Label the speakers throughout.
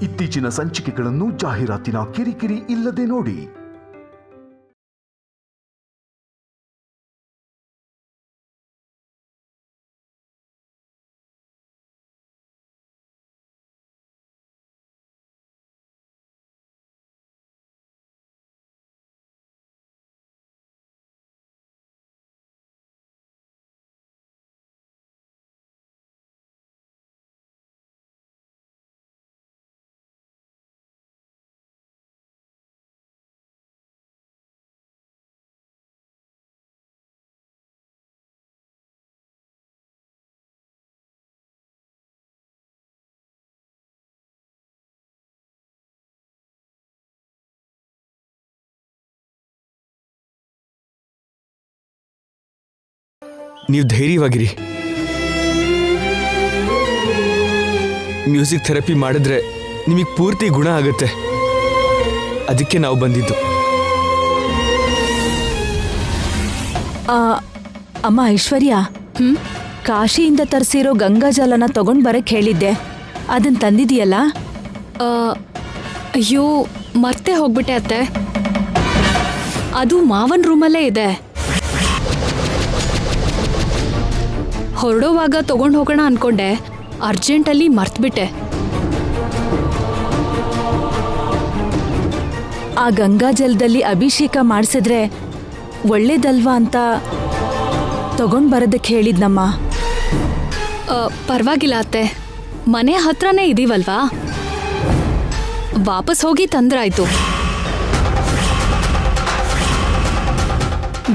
Speaker 1: ಇತ್ತೀಚಿನ ಸಂಚಿಕೆಗಳನ್ನು ಜಾಹೀರಾತಿನ ಕಿರಿಕಿರಿ ಇಲ್ಲದೆ ನೋಡಿ.
Speaker 2: ನೀವು ಧೈರ್ಯವಾಗಿರಿ. ಮ್ಯೂಸಿಕ್ ಥೆರಪಿ ಮಾಡಿದ್ರೆ ನಿಮಗೆ ಪೂರ್ತಿ ಗುಣ ಆಗುತ್ತೆ. ಅದಕ್ಕೆ ನಾವು ಬಂದಿದ್ದು.
Speaker 3: ಅಮ್ಮ ಐಶ್ವರ್ಯ, ಕಾಶಿಯಿಂದ ತರಿಸಿರೋ ಗಂಗಾಜಲನ ತಗೊಂಡ್ ಬರಕ್ ಹೇಳಿದ್ದೆ, ಅದನ್ನ ತಂದಿದೀಯಲ್ಲ?
Speaker 4: ಅಯ್ಯೋ, ಮರ್ತೆ ಹೋಗ್ಬಿಟ್ಟೆ ಅತ್ತೆ. ಅದು ಮಾವನ್ ರೂಮಲ್ಲೇ ಇದೆ. ಹೊರಡೋವಾಗ ತಗೊಂಡು ಹೋಗೋಣ ಅನ್ಕೊಂಡೆ, ಅರ್ಜೆಂಟಲ್ಲಿ ಮರ್ತ್ಬಿಟ್ಟೆ.
Speaker 3: ಆ ಗಂಗಾಜಲದಲ್ಲಿ ಅಭಿಷೇಕ ಮಾಡಿಸಿದ್ರೆ ಒಳ್ಳೇದಲ್ವಾ ಅಂತ ತಗೊಂಡ್ ಬರೋದಕ್ಕೆ ಹೇಳಿದ್ನಮ್ಮ.
Speaker 4: ಪರವಾಗಿಲ್ಲ ಅತ್ತೆ, ಮನೆ ಹತ್ರನೇ ಇದೀವಲ್ವಾ, ವಾಪಸ್ ಹೋಗಿ ತಂದ್ರಾಯ್ತು.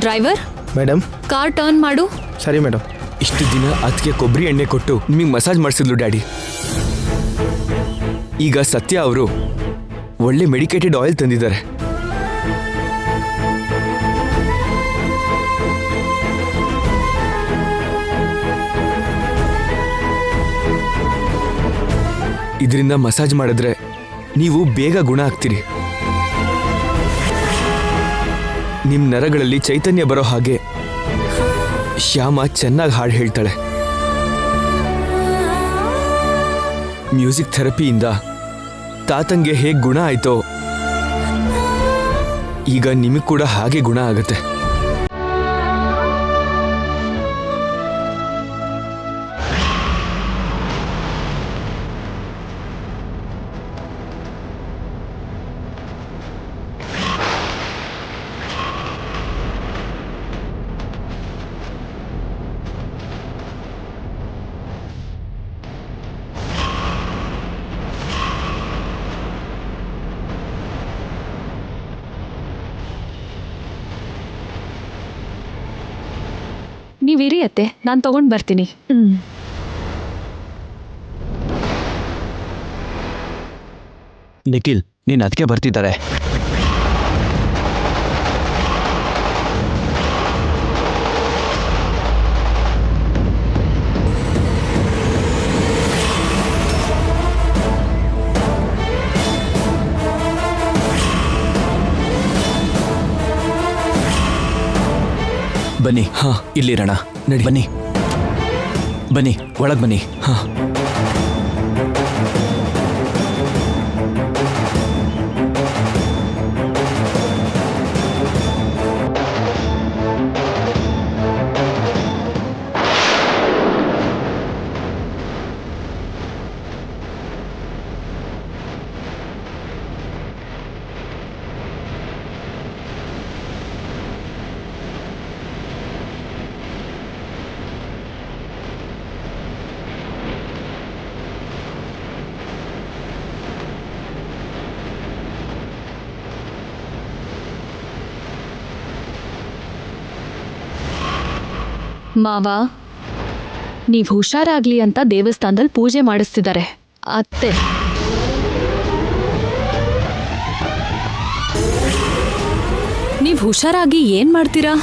Speaker 4: ಡ್ರೈವರ್
Speaker 5: ಮೇಡಮ್,
Speaker 4: ಕಾರ್ ಟರ್ನ್ ಮಾಡು.
Speaker 5: ಸರಿ ಮೇಡಮ್.
Speaker 2: ಇಷ್ಟು ದಿನ ಅದಕ್ಕೆ ಕೊಬ್ಬರಿ ಎಣ್ಣೆ ಕೊಟ್ಟು ನಿಮಗೆ ಮಸಾಜ್ ಮಾಡಿಸಿದ್ಲು ಡ್ಯಾಡಿ. ಈಗ ಸತ್ಯ ಅವರು ಒಳ್ಳೆ ಮೆಡಿಕೇಟೆಡ್ ಆಯಿಲ್ ತಂದಿದ್ದಾರೆ. ಇದರಿಂದ ಮಸಾಜ್ ಮಾಡಿದ್ರೆ ನೀವು ಬೇಗ ಗುಣ ಆಗ್ತೀರಿ. ನಿಮ್ಮ ನರಗಳಲ್ಲಿ ಚೈತನ್ಯ ಬರೋ ಹಾಗೆ ಶ್ಯಾಮ ಚೆನ್ನಾಗಿ ಹಾಡು ಹೇಳ್ತಾಳೆ. ಮ್ಯೂಸಿಕ್ ಥೆರಪಿಯಿಂದ ತಾತಂಗೆ ಹೇಗೆ ಗುಣ ಆಯ್ತೋ ಈಗ ನಿಮಗೆ ಕೂಡ ಹಾಗೆ ಗುಣ ಆಗುತ್ತೆ.
Speaker 4: ನೀವಿರಿ ಅತ್ತೆ, ನಾನು ತಗೊಂಡು ಬರ್ತೀನಿ.
Speaker 5: ನಿಖಿಲ್, ನೀನು ಅದಕ್ಕೆ ಬರ್ತಿದ್ದಾರೆ. ಬನ್ನಿ.
Speaker 2: ಹಾ,
Speaker 5: ಇಲ್ಲಿರೋಣ.
Speaker 2: ನಡಿ.
Speaker 5: ಬನ್ನಿ ಬನ್ನಿ, ಒಳಗೆ ಬನ್ನಿ.
Speaker 2: ಹಾ,
Speaker 4: ಮಾವ, ನೀವು ಹುಷಾರಾಗ್ಲಿ ಅಂತ ದೇವಸ್ಥಾನದಲ್ಲಿ ಪೂಜೆ ಮಾಡಿಸ್ತಿದ್ದಾರೆ. ಅತ್ತೆ, ನೀವು ಹುಷಾರಾಗಿ ಏನ್ ಮಾಡ್ತೀರಾ?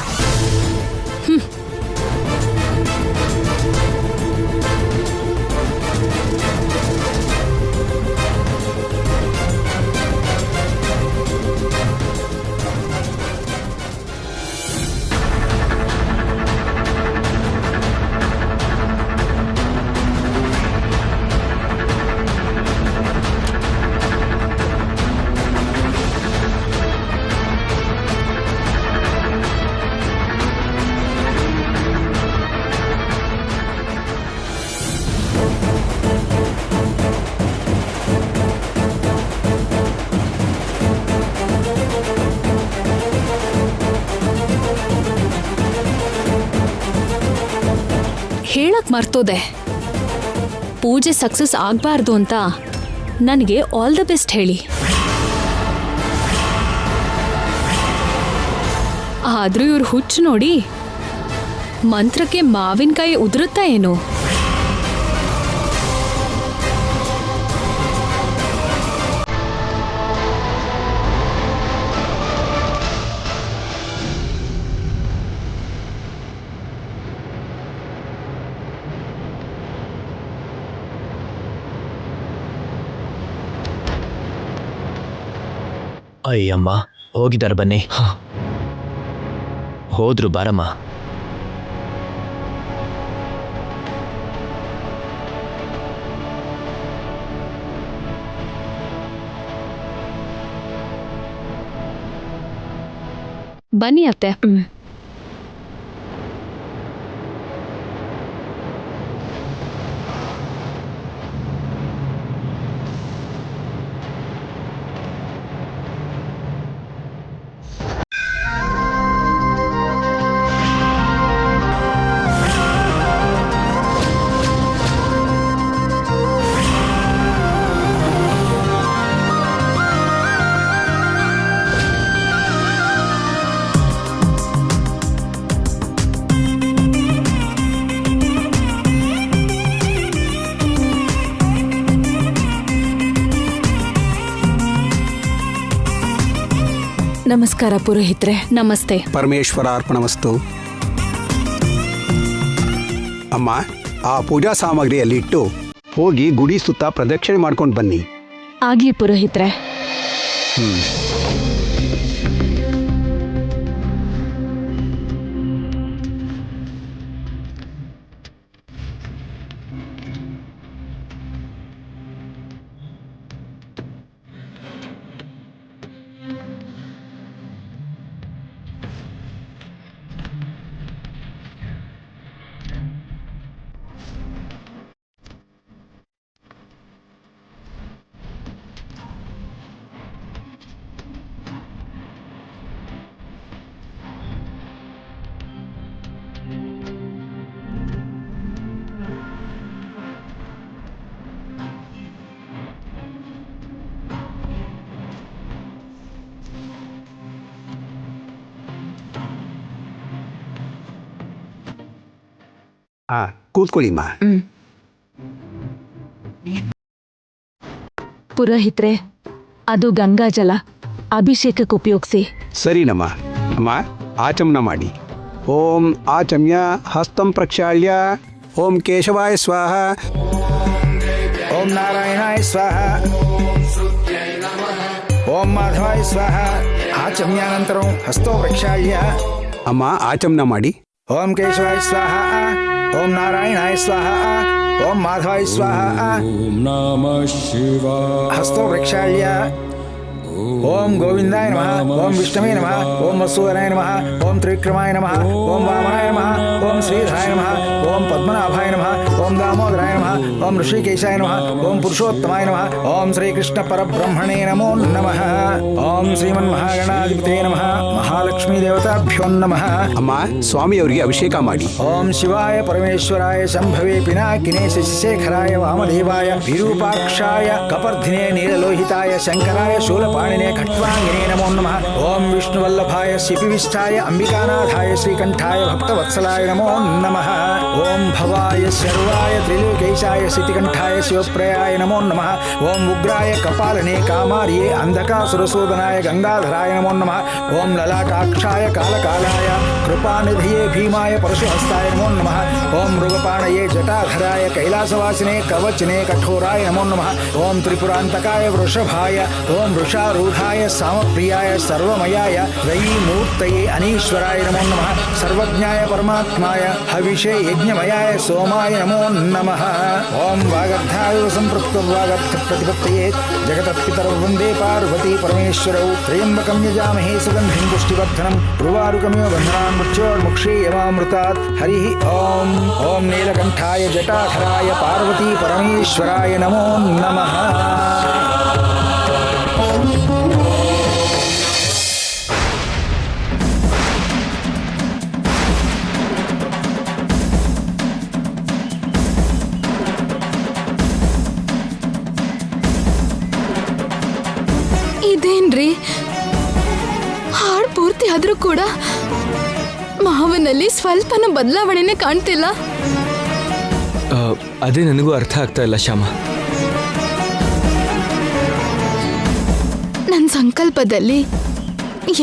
Speaker 4: ಹೇಳಕ್ ಮರ್ತೋದೆ. ಪೂಜೆ ಸಕ್ಸಸ್ ಆಗ್ಬಾರ್ದು ಅಂತ ನನಗೆ ಆಲ್ ದ ಬೆಸ್ಟ್ ಹೇಳಿ. ಆದ್ರೂ ಇವ್ರ ಹುಚ್ಚು ನೋಡಿ ಮಂತ್ರಕ್ಕೆ ಮಾವಿನಕಾಯಿ ಉದುರುತ್ತಾ ಏನು?
Speaker 5: ಅಯ್ಯಮ್ಮ ಹೋಗಿದ್ದಾರೆ ಬನ್ನಿ. ಹೋದ್ರು ಬಾರಮ್ಮ.
Speaker 4: ಬನ್ನಿ ಅತ್ತೆ.
Speaker 3: ನಮಸ್ಕಾರ ಪುರೋಹಿತ್ರೆ.
Speaker 4: ನಮಸ್ತೆ.
Speaker 6: ಪರಮೇಶ್ವರಾರ್ಪಣಮಸ್ತು. ಅಮ್ಮ, ಆ ಪೂಜಾ ಸಾಮಗ್ರಿಯಲ್ಲಿ ಇಟ್ಟು ಹೋಗಿ ಗುಡಿ ಸುತ್ತ ಪ್ರದಕ್ಷಿಣೆ ಮಾಡ್ಕೊಂಡು ಬನ್ನಿ.
Speaker 3: ಆಗ್ಲಿ ಪುರೋಹಿತ್ರೆ.
Speaker 6: ಕೂತ್ಕೊಳ್ಳಿಮ್ಮ.
Speaker 3: ಪುರೋಹಿತ್ರೆ, ಅದು ಗಂಗಾಜಲ ಅಭಿಷೇಕಕ್ಕೆ ಉಪಯೋಗಿಸಿ.
Speaker 6: ಸರಿನಮ್ಮ. ಅಮ್ಮ, ಆಚಮನ ಮಾಡಿ. ಓಂ ಆಚಮ್ಯ ಹಸ್ತಂ ಪ್ರಕ್ಷಾಳ್ಯ. ಓಂ ಕೇಶವಾಯ ಸ್ವಾಹ. ಓಂ ನಾರಾಯಣಾಯ ಸ್ವಾಹ. ಓಂ ಮಾಧವಾಯ ಸ್ವಾಹ. ಆಚಮ್ಯಾನಂತರಂ ಹಸ್ತೋ ಪ್ರಕ್ಷಾಳ್ಯ. ಅಮ್ಮ, ಆಚಮನ ಮಾಡಿ. ಓಂ ಕೇಶವಾಯ ಸ್ವಾಹ. ಓಂ ನಾರಾಯಣಾಯ ಸ್ವಾಹ. ಓಂ ಮಾಧವಾಯ ಸ್ವಾಹ. ಓಂ ನಮಃ ಶಿವಾಯ. ಹಸ್ತೋ ಪ್ರಕ್ಷಾಳ್ಯ. ಓಂ ಗೋವಿಂದಾಯ ನಮಃ. ಓಂ ವಿಷ್ಣವೇ ನಮಃ. ಓಂ ವಸುಧರಾಯ ನಮಃ. ಓಂ ತ್ರಿವಿಕ್ರಮಾಯ ನಮಃ. ಓಂ ವಾಮನಾಯ ನಮಃ. ಓಂ ಶ್ರೀಧರಾಯ ನಮಃ. ಓಂ ಪದ್ಮನಾಭಾಯ ನಮಃ. ಓಂ ದಾಮೋದರಾಯ ನಮಃ. ಓಂ ಋಷಿಕೇಶಾಯ ನಮಃ. ಓಂ ಪುರುಷೋತ್ತಮಾಯ ನಮಃ. ಓಂ ಶ್ರೀಕೃಷ್ಣ ಪರಬ್ರಹ್ಮಣೇ ನಮೋ ನಮಃ. ಓಂ ಶ್ರೀಮನ್ಮಹಾಗಣಾಧಿಪತೇ ನಮಃ. ಮಹಾಲಕ್ಷ್ಮೀ ದೇವತಾಭ್ಯೋ ನಮಃ. ಅಮ್ಮ, ಸ್ವಾಮಿಯವರಿಗೆ ಅಭಿಷೇಕ ಮಾಡಿ. ಓಂ ಶಿವಾಯ ಪರಮೇಶ್ವರಾಯ ಶಂಭವೇ ಪಿನಾಕಿನೇ ಶಶಿಶೇಖರಾಯ ವಾಮದೇವಾಯ ವಿರೂಪಾಕ್ಷಾಯ ಕಪರ್ಧಿನೇ ನೀಲಲೋಹಿತಾಯ ಶಂಕರಾಯ ಶೂಲಪಾಣಿನೇ ಖಟ್ವಾಂಗಿನೇ ನಮೋ ನಮಃ. ಓಂ ವಿಷ್ಣುವಲ್ಲಭಾಯ ಶಿಪಿವಿಷ್ಠಾಯ ಅಂಬಿಕಾನಾಥಾಯ ಶ್ರೀಕಂಠಾಯ ಭಕ್ತವತ್ಸಲಾಯ ನಮೋ ನಮಃ. ಓಂ ಭವಾಯ ಶರ್ವಾಯ ತ್ರಿಲೋಕೇಶಾಯ ಶ್ರೀತಿಕಂಠಾಯ ಶಿವಪ್ರಯಾಯ ನಮೋ ನಮಃ. ಓಂ ಉಗ್ರಾಯ ಕಪಾಲನೆ ಕಾಮಾರ್ಯೇ ಅಂಧಕಾಸುರಸೂದನಾಯ ಗಂಗಾಧರಾಯ ನಮೋ ನಮಃ. ಓಂ ಲಲಾಟಾಕ್ಷಾಯ ಕಾಲಕಾಲಾಯ ಕೃಪಾನಿಧಿಯೇ ಭೀಮಾಯ ಪರಶುಹಸ್ತಾಯ ನಮೋ ನಮಃ. ಓಂ ಮೃಗಪಾಣಯೇ ಜಟಾಧರಾಯ ಕೈಲಾಸವಾಸಿನೇ ಕವಚನೆ ಕಠೋರಾಯ ನಮೋ ನಮಃ. ಓಂ ತ್ರಿಪುರಾಂತಕಾಯ ವೃಷಭಾಯ. ಓಂ ವೃಷಾರೂಢಾಯ ಸಾಮಪ್ರಿಯಾಯ ಸರ್ವಮಯಾಯ ವೈಮೂರ್ತಯೇ ಅನೀಶ್ವರಾಯ ನಮೋ ನಮಃ. ಸರ್ವಜ್ಞಾಯ ಪರಮಾತ್ಮಾಯ ಹವಿಷೇ ಯಜ್ಞಮಯಾಯ ಸೋಮಾಯ ನಮೋ ನಮಃ. ಓಂ ವಾಗರ್ಧಾಯ ಸಂಪೃಕ್ತ ವಾಗರ್ಥ ಪ್ರತಿಪತ್ತಯೇ ಜಗತತ್ಪಿತರೌ ವಂದೇ ಪಾರ್ವತಿ ಪರಮೇಶ್ವರೌ. ತ್ರ್ಯಂಬಕಂ ಯಜಾಮಹೇ ಸುಗಂಧಿಂ ಪುಷ್ಟಿವರ್ಧನಂ ಉರ್ವಾರುಕಮಿವ ಬಂಧನಾನ್ ಮೃತ್ಯೋರ್ಮುಕ್ಷೇಯಮಾಮೃತಾತ್. ಹರಿ ಓಂ. ಓಂ ನೀಲಕಂಠಾಯ ಜಟಾಧರಾಯ ಪಾರ್ವತಿ ಪರಮೇಶ್ವರಾಯ ನಮೋ ನಮಃ.
Speaker 4: ಇದೇನ್ರಿ ಹಾಡ್ ಪೂರ್ತಿ ಆದ್ರೂ ಕೂಡ ಮಾವನಲ್ಲಿ ಸ್ವಲ್ಪನೂ ಬದಲಾವಣೆನೇ ಕಾಣ್ತಿಲ್ಲ.
Speaker 2: ಅದೇ ನನಗೂ ಅರ್ಥ ಆಗ್ತಾ ಇಲ್ಲ ಶ್ಯಾಮ.
Speaker 4: ನನ್ನ ಸಂಕಲ್ಪದಲ್ಲಿ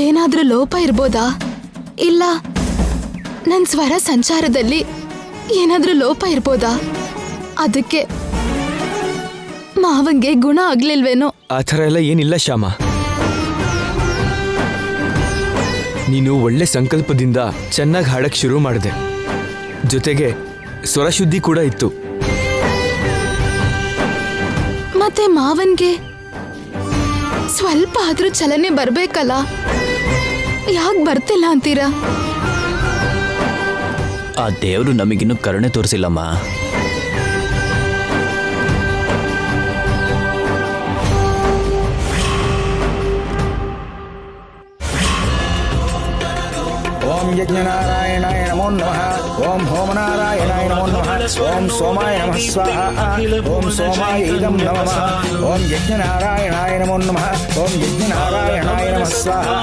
Speaker 4: ಏನಾದ್ರೂ ಲೋಪ ಇರ್ಬೋದಾ, ಇಲ್ಲ ನನ್ನ ಸ್ವರ ಸಂಚಾರದಲ್ಲಿ ಏನಾದ್ರೂ ಲೋಪ ಇರ್ಬೋದಾ? ಅದಕ್ಕೆ ಮಾವಂಗೆ ಗುಣ ಆಗ್ಲಿಲ್ವೇನೋ.
Speaker 2: ಆ ಥರ ಎಲ್ಲ ಏನಿಲ್ಲ ಶ್ಯಾಮ. ನೀನು ಒಳ್ಳೆ ಸಂಕಲ್ಪದಿಂದ ಚೆನ್ನಾಗಿ ಹಾಡಕ್ ಶುರು ಮಾಡಿದೆ, ಜೊತೆಗೆ ಸ್ವರಶುದ್ಧಿ ಕೂಡ ಇತ್ತು.
Speaker 4: ಮತ್ತೆ ಮಾವನ್ಗೆ ಸ್ವಲ್ಪ ಆದ್ರೂ ಚಲನೆ ಬರ್ಬೇಕಲ್ಲ, ಯಾಕೆ ಬರ್ತಿಲ್ಲ ಅಂತೀರಾ?
Speaker 5: ಆ ದೇವರು ನಮಗಿನ್ನೂ ಕರುಣೆ ತೋರಿಸಿಲ್ಲಮ್ಮ.
Speaker 6: ಓಂ ಯಜ್ಞನಾರಾಯಣಾಯ ನಮೋ ನಮಃ. ಓಂ ಹೋಮನಾರಾಯಣಾಯ ನಮೋ ನಮಃ. ಓಂ ಸೋಮಾಯ ನಮಃ ಸ್ವಾಹಾ. ಓಂ ಸೋಮಾಯ ಇದಂ ನಮಃ. ಓಂ ಯಜ್ಞನಾರಾಯಣಾಯ ನಮೋ ನಮಃ. ಓಂ ಯಜ್ಞನಾರಾಯಣಾಯ ನಮಃ ಸ್ವಾಹಾ.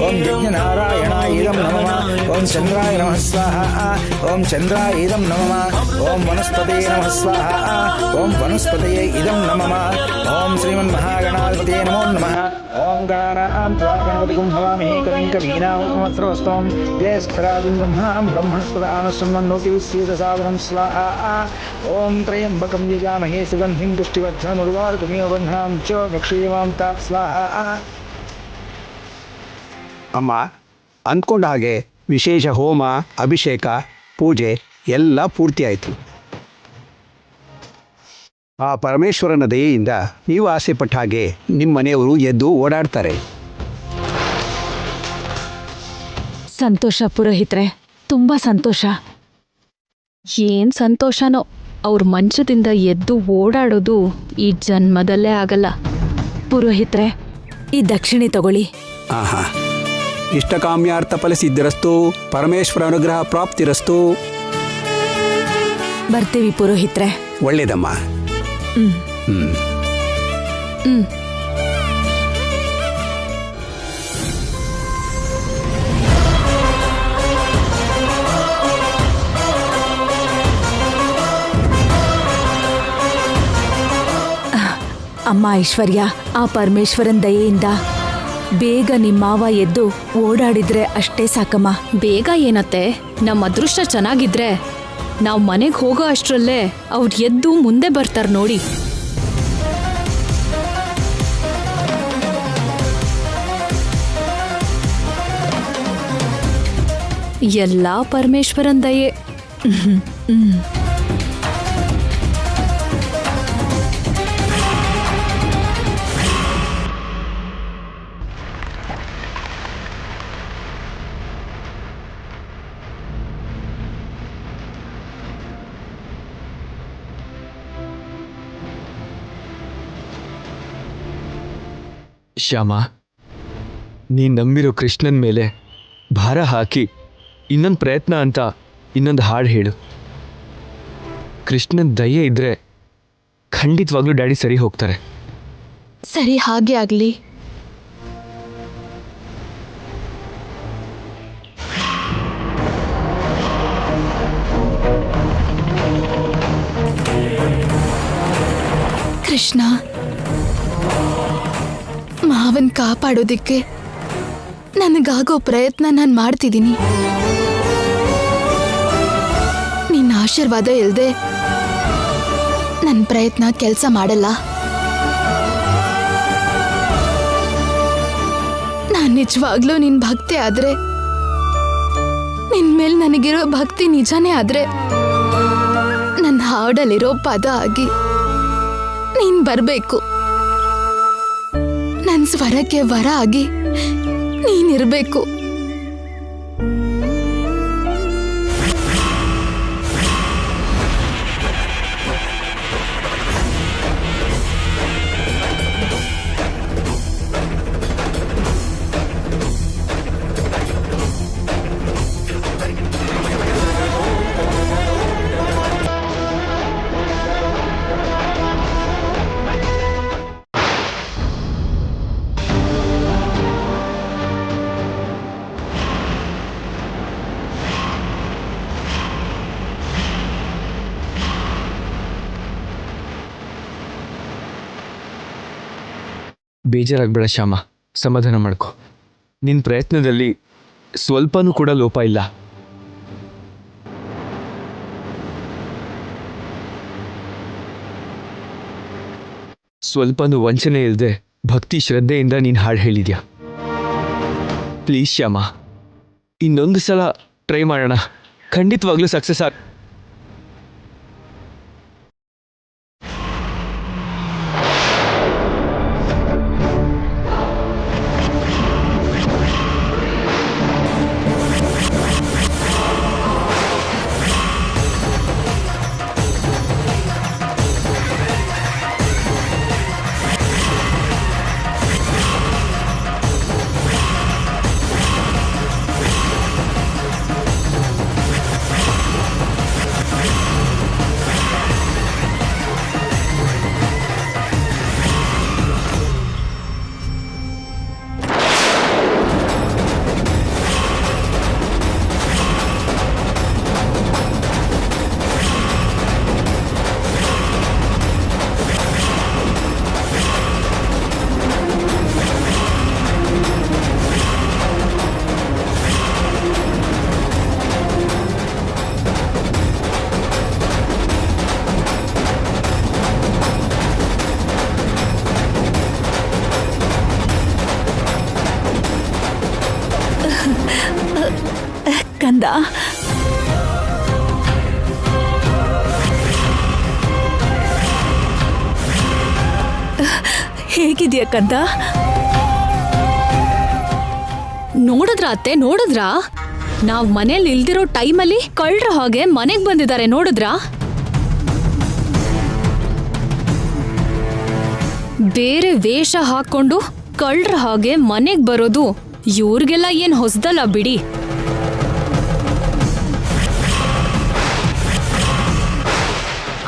Speaker 6: ಓಂ ಯಜ್ಞನಾರಾಯಣಾಯ ಇದಂ ನಮಃ. ಓಂ ಚಂದ್ರಾಯ ನಮಃ ಸ್ವಾಹಾ. ಓಂ ಚಂದ್ರಾಯ ಇದಂ ನಮಃ. ಓಂ ವನಸ್ಪತಯೇ ನಮಃ ಸ್ವಾಹಾ. ಓಂ ವನಸ್ಪತಯೇ ಇದಂ ನಮಃ. ಓಂ ಶ್ರೀಮನ್ಮಹಾಗಣಾಧಿಪತಯೇ ನಮೋ ನಮಃ. ಓಂ ಗಣಾನಾಂ ತ್ವಾ ಗಣಪತಿಗುಂ ಭವಾಮಹೇ ಕವಿಂ ಕವೀನಾಮುಪಮಸ್ರವಸ್ತಂ ಜ್ಯೇಷ್ಠರಾಜಂ ಬ್ರಹ್ಮಾಂ ಬ್ರಹ್ಮಣಸ್ಪದಾನಸ್ಸನ್ನೋತಿ ವಿಶ್ವೇದಸಾದರಂ ಸ್ವಾಹಾ. ಓಂ ತ್ರಯಂಬಕಂ ಯಜಾಮಹೇ ಸುಗಂಧಿಂ ಪುಷ್ಟಿವರ್ಧನಂ ಉರ್ವಾರುಕಮಿವ ಬಂಧನಾಂ ಚ ಭಕ್ಷೀಯಮಾಂ ತಾ ಸ್ವಾಹಾ.
Speaker 7: ಅಮ್ಮ ಅಂದ್ಕೊಂಡ ಹಾಗೆ ವಿಶೇಷ ಹೋಮ, ಅಭಿಷೇಕ, ಪೂಜೆ ಎಲ್ಲ ಪೂರ್ತಿಯಾಯಿತು. ಆ ಪರಮೇಶ್ವರನ ದಯೆಯಿಂದ ನೀವು ಆಸೆ ಪಟ್ಟ ಹಾಗೆ ನಿಮ್ಮ ಮನೆಯವರು ಎದ್ದು ಓಡಾಡ್ತಾರೆ.
Speaker 3: ಸಂತೋಷ ಪುರೋಹಿತ್ರೆ, ತುಂಬಾ ಸಂತೋಷ.
Speaker 4: ಏನ್ ಸಂತೋಷನೋ, ಅವ್ರ ಮಂಚದಿಂದ ಎದ್ದು ಓಡಾಡೋದು ಈ ಜನ್ಮದಲ್ಲೇ ಆಗಲ್ಲ.
Speaker 3: ಪುರೋಹಿತ್ರೆ, ಈ ದಕ್ಷಿಣೆ ತಗೊಳ್ಳಿ.
Speaker 7: ಆಹಾ, ಇಷ್ಟಕಾಮ್ಯಾರ್ಥ ಫಲಸಿದ್ಧಿರಸ್ತು, ಪರಮೇಶ್ವರ ಅನುಗ್ರಹ ಪ್ರಾಪ್ತಿರಸ್ತು.
Speaker 3: ಬರ್ತೀವಿ ಪುರೋಹಿತ್ರೆ.
Speaker 7: ಒಳ್ಳೇದಮ್ಮ.
Speaker 3: ಅಮ್ಮ ಐಶ್ವರ್ಯ, ಆ ಪರಮೇಶ್ವರನ್ ದಯೆಯಿಂದ ಬೇಗ ನಿಮ್ಮವ ಎದ್ದು ಓಡಾಡಿದ್ರೆ ಅಷ್ಟೇ ಸಾಕಮ್ಮ.
Speaker 4: ಬೇಗ ಏನತ್ತೆ, ನಮ್ಮ ಅದೃಷ್ಟ ಚೆನ್ನಾಗಿದ್ರೆ ನಾವು ಮನೆಗೆ ಹೋಗೋ ಅಷ್ಟರಲ್ಲೇ ಅವ್ರು ಎದ್ದು ಮುಂದೆ ಬರ್ತಾರೆ ನೋಡಿ. ಎಲ್ಲ ಪರಮೇಶ್ವರನ್ ದಯೆ.
Speaker 2: ಶ್ಯಾಮ, ನೀನು ನಂಬಿರೋ ಕೃಷ್ಣನ ಮೇಲೆ ಭಾರ ಹಾಕಿ ಇನ್ನೊಂದು ಪ್ರಯತ್ನ ಅಂತ ಇನ್ನೊಂದು ಹಾಡು ಹೇಳು. ಕೃಷ್ಣನ ದಯೆ ಇದ್ರೆ ಖಂಡಿತವಾಗ್ಲೂ ಡ್ಯಾಡಿ ಸರಿ ಹೋಗ್ತಾರೆ.
Speaker 4: ಸರಿ, ಹಾಗೆ ಆಗ್ಲಿ. ಕೃಷ್ಣ, ಮಾವನ್ ಕಾಪಾಡೋದಿಕ್ಕೆ ನನಗಾಗೋ ಪ್ರಯತ್ನ ನಾನು ಮಾಡ್ತಿದ್ದೀನಿ. ನಿನ್ನ ಆಶೀರ್ವಾದ ಇಲ್ಲದೆ ನನ್ನ ಪ್ರಯತ್ನ ಕೆಲಸ ಮಾಡಲ್ಲ. ನಾನು ನಿಜವಾಗ್ಲೂ ನಿನ್ ಭಕ್ತಿ ಆದ್ರೆ, ನಿನ್ ಮೇಲೆ ನನಗಿರೋ ಭಕ್ತಿ ನಿಜಾನೇ ಆದ್ರೆ, ನನ್ನ ಹಾಡಲ್ಲಿರೋ ಪದ ಆಗಿ ನೀನ್ ಬರ್ಬೇಕು. ನನ್ನ ಸ್ವರಕ್ಕೆ ವರ ಆಗಿ ನೀನಿರ್ಬೇಕು.
Speaker 2: ಬೇಜಾರಾಗ್ಬೇಡ ಶ್ಯಾಮ, ಸಮಾಧಾನ ಮಾಡ್ಕೊ. ನಿನ್ನ ಪ್ರಯತ್ನದಲ್ಲಿ ಸ್ವಲ್ಪನೂ ಕೂಡ ಲೋಪ ಇಲ್ಲ. ಸ್ವಲ್ಪನೂ ವಂಚನೆ ಇಲ್ಲದೆ ಭಕ್ತಿ ಶ್ರದ್ಧೆಯಿಂದ ನೀನು ಹಾಡು ಹೇಳಿದ್ಯಾ. ಪ್ಲೀಸ್ ಶ್ಯಾಮ, ಇನ್ನೊಂದು ಸಲ ಟ್ರೈ ಮಾಡೋಣ, ಖಂಡಿತವಾಗ್ಲೂ ಸಕ್ಸಸ್ ಆಗ.
Speaker 3: ಕಂದ, ಹೇಗಿದೆಯಾ ಕಂದ?
Speaker 4: ನೋಡಿದ್ರ ಅತ್ತೆ, ನೋಡಿದ್ರಾ? ನಾವ್ ಮನೇಲಿ ಇಲ್ದಿರೋ ಟೈಮಲ್ಲಿ ಕಳ್ರ ಹಾಗೆ ಮನೆಗ್ ಬಂದಿದ್ದಾರೆ, ನೋಡಿದ್ರಾ? ಬೇರೆ ವೇಷ ಹಾಕೊಂಡು ಕಳ್ರ ಹಾಗೆ ಮನೆಗ್ ಬರೋದು ಇವ್ರಿಗೆಲ್ಲ ಏನ್ ಹೊಸ್ದಲ್ಲ ಬಿಡಿ.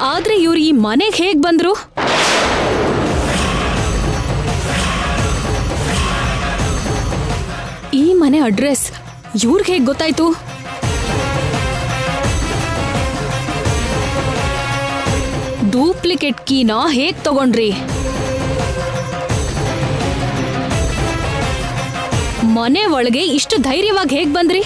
Speaker 4: ಆದ್ರೆ ಇವ್ರು ಈ ಮನೆಗ್ ಹೇಗ್ ಬಂದ್ರು? ಈ ಮನೆ ಅಡ್ರೆಸ್ ಇವ್ರಿಗೆ ಹೇಗ್ ಗೊತ್ತಾಯ್ತು? ಡೂಪ್ಲಿಕೇಟ್ ಕೀನ ಹೇಗ್ ತಗೊಂಡ್ರಿ? ಮನೆ ಒಳಗೆ ಇಷ್ಟು ಧೈರ್ಯವಾಗಿ ಹೇಗ್ ಬಂದ್ರಿ?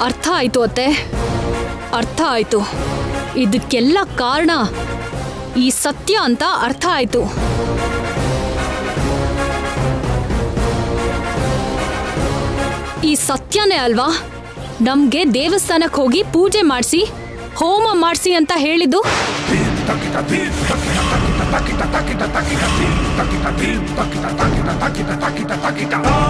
Speaker 4: ಅರ್ಥ ಆಯ್ತು ಅತ್ತೆ, ಅರ್ಥ ಆಯ್ತು. ಇದಕ್ಕೆಲ್ಲ ಕಾರಣ ಈ ಸತ್ಯ ಅಂತ ಅರ್ಥ ಆಯ್ತು. ಈ ಸತ್ಯನೇ ಅಲ್ವಾ ನಮ್ಗೆ ದೇವಸ್ಥಾನಕ್ಕೆ ಹೋಗಿ ಪೂಜೆ ಮಾಡಿಸಿ ಹೋಮ ಮಾಡಿಸಿ ಅಂತ ಹೇಳಿದ್ದು?
Speaker 8: takita takita takita takita takita takita takita takita takita takita takita